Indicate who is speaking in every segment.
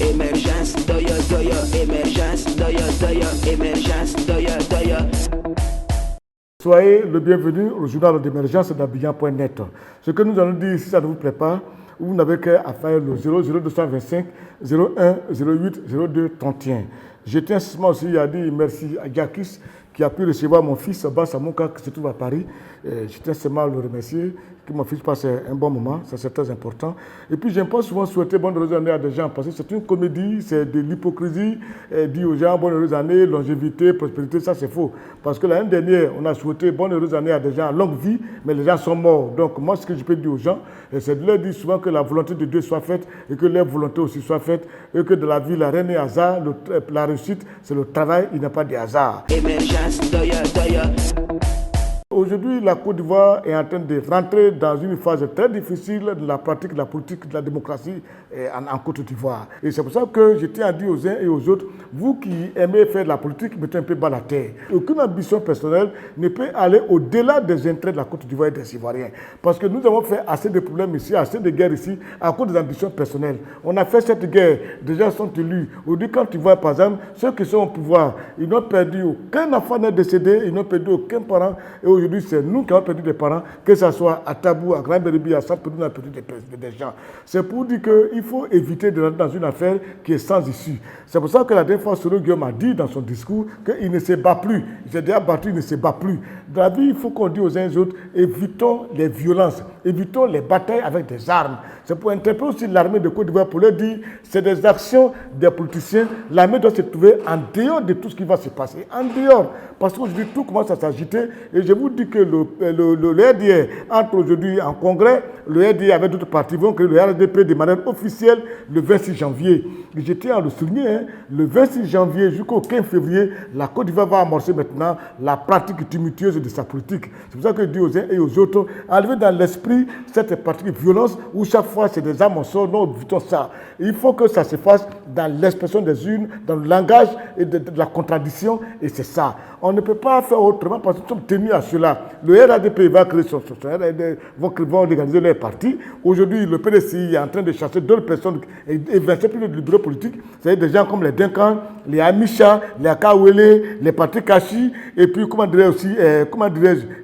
Speaker 1: Émergence, doya, doya, émergence, doya, doya, émergence, doya, doya.
Speaker 2: Soyez le bienvenu au journal d'émergence d'Abidjan.net. Ce que nous allons dire, si ça ne vous plaît pas, vous n'avez qu'à faire le 00225 01 08 02 31. Je tiens aussi à dire merci à Jakis qui a pu recevoir mon fils Bass Amouka qui se trouve à Paris. Je tiens seulement à le remercier, que mon fils passe un bon moment, ça c'est très important. Et puis j'aime pas souvent souhaiter bonne heureuse année à des gens parce que c'est une comédie, c'est de l'hypocrisie. Dit aux gens bonne heureuse année, longévité, prospérité, ça c'est faux. Parce que l'année dernière, on a souhaité bonne heureuse année à des gens à longue vie, mais les gens sont morts. Donc moi ce que je peux dire aux gens, c'est de leur dire souvent que la volonté de Dieu soit faite et que leur volonté aussi soit faite et que de la vie, la reine est hasard, la réussite c'est le travail, il n'y a pas de hasard.
Speaker 1: Émergence, doya, doya.
Speaker 2: Aujourd'hui, la Côte d'Ivoire est en train de rentrer dans une phase très difficile de la pratique de la politique de la démocratie en Côte d'Ivoire. Et c'est pour ça que je tiens à dire aux uns et aux autres, vous qui aimez faire de la politique, mettez un peu bas la terre. Aucune ambition personnelle ne peut aller au-delà des intérêts de la Côte d'Ivoire et des Ivoiriens. Parce que nous avons fait assez de problèmes ici, assez de guerres ici, à cause des ambitions personnelles. On a fait cette guerre, des gens sont élus. Aujourd'hui, quand tu vois, par exemple, ceux qui sont au pouvoir, ils n'ont perdu aucun enfant n'est décédé, ils n'ont perdu aucun parent. Et aujourd'hui, c'est nous qui avons perdu des parents, que ce soit à Tabou, à Grand-Bérébi, à Saint-Pédou, on a perdu des gens. C'est pour dire qu'il faut éviter de rentrer dans une affaire qui est sans issue. C'est pour ça que la dernière fois, Soro Guillaume a dit dans son discours qu'il ne se bat plus. Il s'est déjà battu, il ne se bat plus. Dans la vie, il faut qu'on dise aux uns et aux autres, évitons les violences, évitons les batailles avec des armes. C'est pour interpeller aussi l'armée de Côte d'Ivoire pour leur dire, c'est des actions des politiciens. L'armée doit se trouver en dehors de tout ce qui va se passer. En dehors. Parce qu'aujourd'hui, tout commence à s'agiter. Et je vous dis que le RDR entre aujourd'hui en congrès, le RDR avec d'autres partis vont créer le RDP de manière officielle le 26 janvier. Et je tiens à le souligner, le 26 janvier jusqu'au 15 février, la Côte d'Ivoire va amorcer maintenant la pratique tumultueuse de sa politique. C'est pour ça que je dis aux uns et aux autres, enlevez dans l'esprit cette pratique de violence où chaque fois c'est des armes en sort, non, évitons ça. Il faut que ça se fasse dans l'expression des unes, dans le langage et de la contradiction, et c'est ça. On ne peut pas faire autrement parce que nous sommes tenus à cela. Le RADP va créer son vont organiser leur parti. Aujourd'hui, le PDCI est en train de chasser d'autres personnes et évincer plus du bureau politique. C'est-à-dire des gens comme les Duncan, les Amisha, les Akawele, les partis Kashi, et puis, comment dirais-je,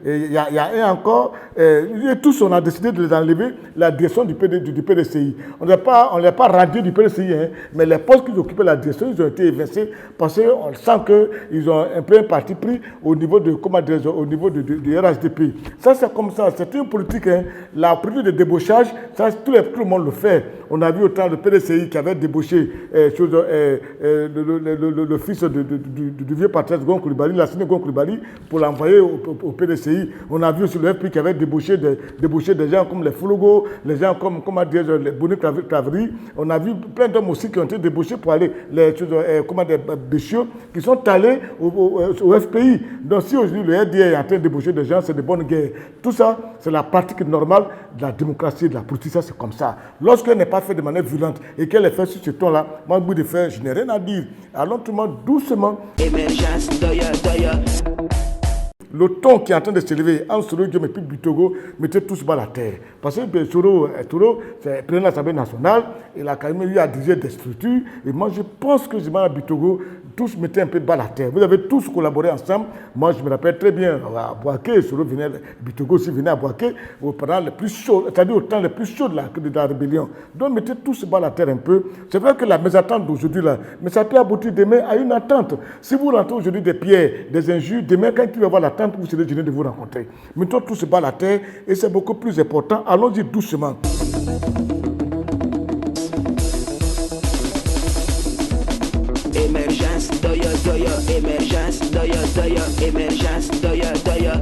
Speaker 2: il y a un encore, et tous, on a décidé de les enlever la direction du PDCI. On n'a pas radié du PDCI, hein, mais les postes qu'ils occupaient la direction, ils ont été évincés parce qu'on sent qu'ils ont un peu un parti pris au niveau de, au niveau du RHDP. Ça, c'est comme ça. C'est une politique, hein. La politique de débauchage, ça, tout le monde le fait. On a vu autant le PDCI qui avait débauché le fils du vieux patriarche Gon Coulibaly, Lassine Gon Coulibaly, pour l'envoyer au PDCI. On a vu aussi le FPI qui avait débauché des gens comme les Foulogo, les gens comme les Bonnet Clavry. On a vu plein d'hommes aussi qui ont été débauchés pour aller, des Béchiots, qui sont allés au FPI. Donc si aujourd'hui le RDA est en train de débaucher des gens, c'est de bonnes guerres. Tout ça, c'est la pratique normale de la démocratie, de la politique, ça c'est comme ça. Lorsqu'elle n'est pas faite de manière violente et qu'elle est faite sur ce ton-là, moi, au bout de faire, je n'ai rien à dire. Allons tout le monde doucement.
Speaker 1: Émergence, doya, doya.
Speaker 2: Le ton qui est en train de s'élever entre Soro Guillaume et puis Bitogo, mettez tous bas la terre. Parce que Soro, c'est le président de l'Assemblée nationale, il a quand même eu à diriger des structures. Et moi, je pense que à Bitogo, tous mettaient un peu bas la terre. Vous avez tous collaboré ensemble. Moi, je me rappelle très bien, à Boaké, Soro venait, Bitogo aussi venait à Boaké, pendant le plus chaud, c'est-à-dire au temps le plus chaud de la rébellion. Donc, mettez tous bas la terre un peu. C'est vrai que la mésentente d'aujourd'hui, là, mais ça peut aboutir demain à une attente. Si vous rentrez aujourd'hui des pierres, des injures, demain, quand il va y avoir l'attente, vous serez gêné de vous rencontrer. Mettons tout se bat la terre et c'est beaucoup plus important. Allons-y doucement.
Speaker 1: Émergence, doya, doya, émergence, doya, doya, émergence, doya, doya.